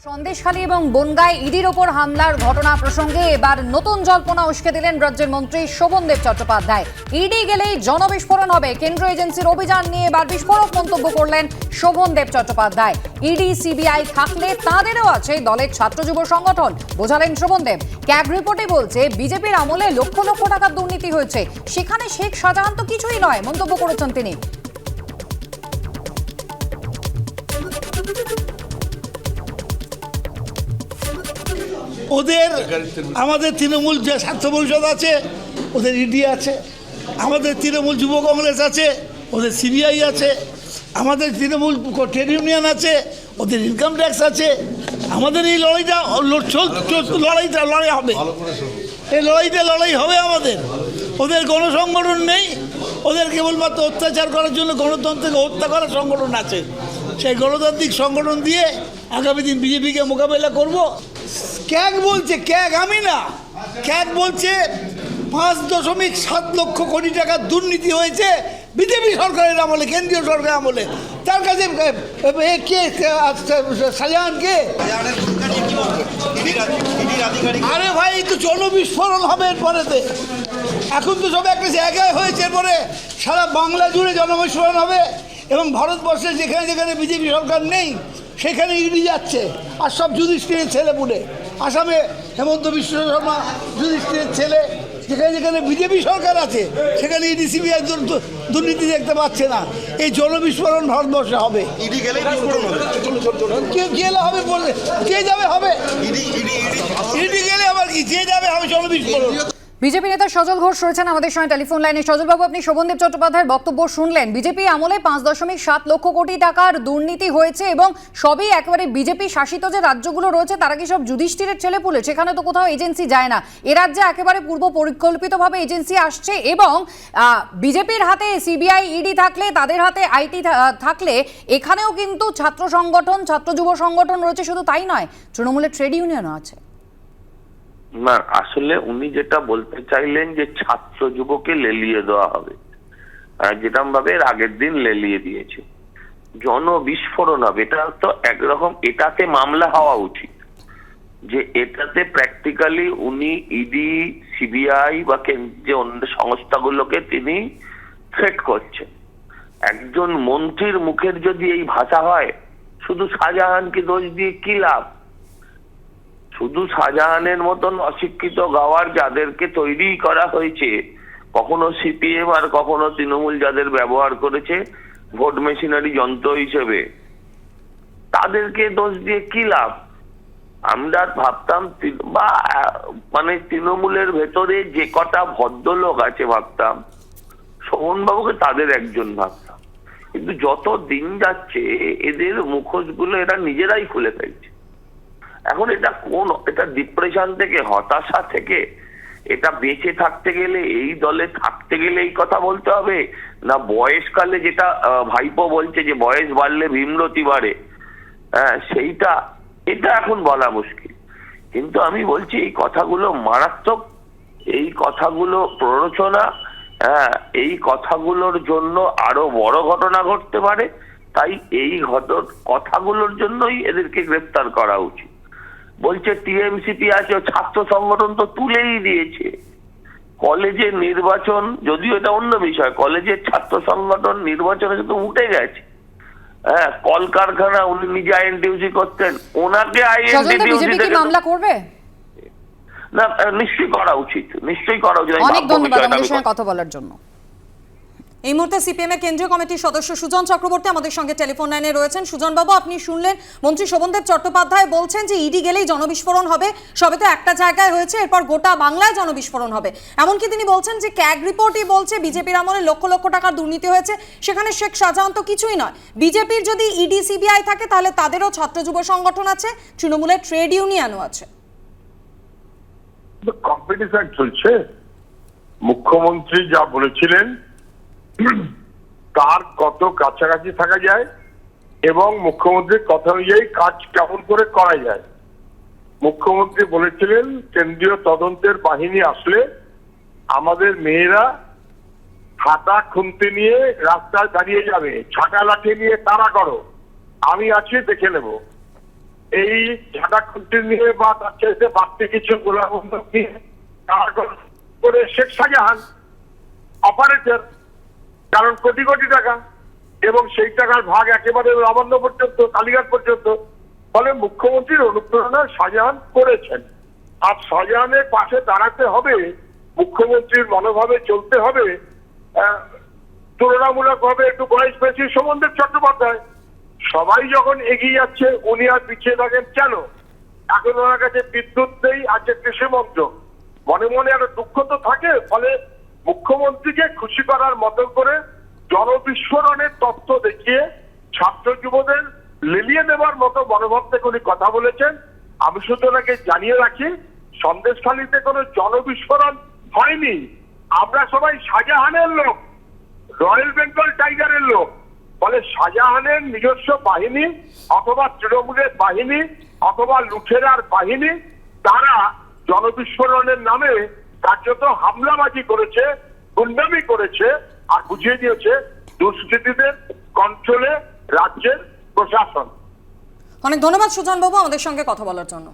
সন্দেশখালী এবং বনগাঁয় ইডির ওপর হামলার ঘটনা প্রসঙ্গে এবার নতুন জল্পনা উস্কে দিলেন রাজ্যের মন্ত্রী শোভনদেব চট্টোপাধ্যায়। ইডি গেলেই জনবিস্ফোরণ হবে, কেন্দ্রীয় এজেন্সির অভিযান নিয়ে এবার বিস্ফোরক মন্তব্য করলেন শোভনদেব চট্টোপাধ্যায়। ইডি সিবিআই থাকলে তাঁদেরও আছে দলের ছাত্র যুব সংগঠন, বোঝালেন শোভনদেব। ক্যাগ রিপোর্টে বলছে বিজেপির আমলে লক্ষ লক্ষ টাকার দুর্নীতি হয়েছে, সেখানে শেখ শাহজাহান তো কিছুই নয়, মন্তব্য করেছেন তিনি। ওদের আমাদের তৃণমূল যে ছাত্র পরিষদ আছে, ওদের ইডি আছে। আমাদের তৃণমূল যুব কংগ্রেস আছে, ওদের সিবিআই আছে। আমাদের তৃণমূল ট্রেড ইউনিয়ন আছে, ওদের ইনকাম ট্যাক্স আছে। আমাদের এই লড়াই হবে, এই লড়াই হবে আমাদের। ওদের গণসংগঠন নেই, ওদের কেবলমাত্র অত্যাচার করার জন্য গণতন্ত্রকে হত্যা করার সংগঠন আছে। সেই গণতান্ত্রিক সংগঠন দিয়ে আগামী দিন বিজেপিকে মোকাবেলা করব। ক্যাগ বলছে, ক্যাগ আমি না, ক্যাগ বলছে 5.7 লক্ষ কোটি টাকার দুর্নীতি হয়েছে বিজেপি সরকারের আমলে, কেন্দ্রীয় সরকারের আমলে। তার কাছে কে শাহজাহান কে? আরে ভাই, তো জনবিস্ফোরণ হবে এরপরেতে। এখন তো সব একটা জায়গায় হয়েছে, এরপরে সারা বাংলা জুড়ে জনবিস্ফোরণ হবে। এবং ভারতবর্ষে যেখানে যেখানে বিজেপি সরকার নেই সেখানে ইডি যাচ্ছে, আর সব যুধিষ্ঠিরের ছেলে পুলে। আসামে হেমন্ত বিশ্ব শর্মা যুধিষ্ঠিরের ছেলে। যেখানে যেখানে বিজেপি সরকার আছে সেখানে ইডি সিবিআই দুর্নীতি দেখতে পাচ্ছে না। এই জনবিস্ফোরণ ভারতবর্ষে হবে। ইডি গেলে হবে, বললে যে যাবে হবে। ইডি গেলে আবার কি, যে যাবে হবে জনবিস্ফোরণ। বিজেপি নেতা সজল ঘোষ রয়েছেন আমাদের সঙ্গে টেলিফোন লাইনে। সজলবাবু, আপনি শোভনদেব চট্টোপাধ্যায়ের বক্তব্য শুনলেন। বিজেপি আমলে 5.7 লক্ষ কোটি টাকার দুর্নীতি হয়েছে এবং সবই একেবারে বিজেপি শাসিত যে রাজ্যগুলো রয়েছে তারা কি সব যুধিষ্ঠিরের ছেলেপুলে? সেখানে তো কোথাও এজেন্সি যায় না। এ রাজ্যে একেবারে পূর্ব পরিকল্পিতভাবে এজেন্সি আসছে এবং বিজেপির হাতে সিবিআই ইডি থাকলে, তাদের হাতে আইটি থাকলে, এখানেও কিন্তু ছাত্র সংগঠন, ছাত্র যুব সংগঠন রয়েছে। শুধু তাই নয়, তৃণমূলের ট্রেড ইউনিয়নও আছে। না, আসলে উনি যেটা বলতে চাইলেন যে ছাত্র যুবকে লেলিয়ে দেওয়া হবে, যেরকম ভাবে এর আগের দিন লেলিয়ে দিয়েছে। জনবিস্ফোরণ হবে, এটা তো একরকম, এটাতে মামলা হওয়া উচিত। যে এটাতে প্র্যাকটিক্যালি উনি ইডি, সিবিআই বা কেন্দ্রীয় অন্য সংস্থাগুলোকে তিনি থ্রেট করছেন। একজন মন্ত্রীর মুখের যদি এই ভাষা হয়, শুধু শাহজাহানকে দোষ দিয়ে কি লাভ? শুধু শাহজাহানের মতন অশিক্ষিত গাওয়ার যাদেরকে তৈরি করা হয়েছে, কখনো সিপিএম আর কখনো তৃণমূল যাদের ব্যবহার করেছে ভোট মেশিনারি যন্ত্র হিসেবে, তাদেরকে দোষ দিয়ে কি লাভ? আমরা ভাবতাম বা মানে তৃণমূলের ভেতরে যে কটা ভদ্রলোক আছে ভাবতাম শোভনবাবুকে তাদের একজন ভাবতাম। কিন্তু যত দিন যাচ্ছে এদের মুখোশগুলো এরা নিজেরাই খুলে ফেলছে। এখন এটা এটা ডিপ্রেশন থেকে, হতাশা থেকে, এটা বেঁচে থাকতে গেলে, এই দলে থাকতে গেলে এই কথা বলতে হবে, না বয়সকালে যেটা ভাইপো বলছে যে বয়স বাড়লে ভীমরতি বাড়ে, সেইটা, এটা এখন বলা মুশকিল। কিন্তু আমি বলছি এই কথাগুলো মারাত্মক, এই কথাগুলো প্ররোচনা, এই কথাগুলোর জন্য আরো বড় ঘটনা ঘটতে পারে। তাই এই কথাগুলোর জন্যই এদেরকে গ্রেফতার করা উচিত। বলছে টিএমসিপি আছে, ছাত্র সংগঠন তো তুলেই দিয়েছে। কলেজের নির্বাচন, যদিও এটা অন্য বিষয়, কলেজের ছাত্র সংগঠন নির্বাচনে তো উঠে গেছে। কলকারখানা উনি নিজে আইএনটিইউসি করতেন, ওনাকে আইএনটিইউসি মামলা করবে না, নিশ্চয়ই করা উচিত, নিশ্চয়ই করা উচিত। অনেক ধন্যবাদ আমাদের সঙ্গে কথা বলার জন্য। এই মুহূর্তে সিপিএম এর কেন্দ্রীয় কমিটির সদস্য সুজন চক্রবর্তী আমাদের সঙ্গে টেলিফোন লাইনে রয়েছেন। সুজন বাবু, আপনি শুনলেন মন্ত্রী শোভনদেব চট্টোপাধ্যায় বলছেন যে ইডি গেলেই জনবিস্ফোরণ হবে, সবে তো একটা জায়গায় হয়েছে, এরপর গোটা বাংলায় জনবিস্ফোরণ হবে। এমনকি তিনি বলছেন যে ক্যাগ রিপোর্টই বলছে বিজেপির আমলে লক্ষ লক্ষ টাকার দুর্নীতি হয়েছে, সেখানে শেখ শাহজাহান তো কিছুই নয়। বিজেপির যদি ইডি সিবিআই থাকে তাহলে তাদেরও ছাত্র যুব সংগঠন আছে, তৃণমূলের ট্রেড ইউনিয়নও আছে। কম্পিটিশন চলছে। মুখ্যমন্ত্রী যা বলেছিলেন তার কত কাছাকাছি থাকা যায় এবং মুখ্যমন্ত্রীর কথা অনুযায়ী কাজ কেমন করে করা যায়। মুখ্যমন্ত্রী বলেছিলেন কেন্দ্রীয় তদন্তের বাহিনী আসলে আমাদের মেয়েরা হাতা খুন্তি নিয়ে রাস্তায় দাঁড়িয়ে যাবে, ছাটা লাঠি নিয়ে তাড়া করো, আমি আছি দেখে নেব। এই ঝাঁটা খুঁটি নিয়ে বা তার চাইতে বাড়তি কিছু গোলাবন্ধক নিয়ে করে শেখ শাহজাহান অপারেটর, কারণ কোটি কোটি টাকা, এবং সেই টাকার ভাগ একেবারে লাবণ্য পর্যন্ত, কালীঘাট পর্যন্ত। ফলে মুখ্যমন্ত্রীর অনুপ্রেরণা শাহজাহান করেছেন। আর শাহজাহানের পাশে দাঁড়াতে হবে, মুখ্যমন্ত্রীর মনোভাবে চলতে হবে। তুলনামূলকভাবে একটু বয়স বেশি শোভনদেব চট্টোপাধ্যায়, সবাই যখন এগিয়ে যাচ্ছে উনি আর পিছিয়ে থাকেন কেন? এখন ওনার কাছে বিদ্যুৎ নেই, আছে কৃষি মন্ত্রক, মনে মনে একটা দুঃখ তো থাকে। ফলে মুখ্যমন্ত্রীকে খুশি করার মতো করে জনবিস্ফোরণের তথ্য দেখিয়ে ছাত্র যুবদের লেলিয়ে দেওয়ার মতো মনোভাব থেকে উনি কথা বলেছেন। আমি শুধু ওনাকে জানিয়ে রাখি, সন্দেশখালীতে কোনো জনবিস্ফোরণ হয়নি। আমরা সবাই শাহজাহানের লোক, রয়্যাল বেঙ্গল টাইগারের লোক। ফলে শাহজাহানের নিজস্ব বাহিনী অথবা তৃণমূলের বাহিনী অথবা লুঠেরার বাহিনী, তারা জনবিস্ফোরণের নামে কার্যত হামলাবাজি করেছে, গুন্ডামি করেছে, আর বুঝিয়ে দিয়েছে দুষ্কৃতীদের কন্ট্রোলে রাজ্যের প্রশাসন। অনেক ধন্যবাদ সুজন বাবু আমাদের সঙ্গে কথা বলার জন্য।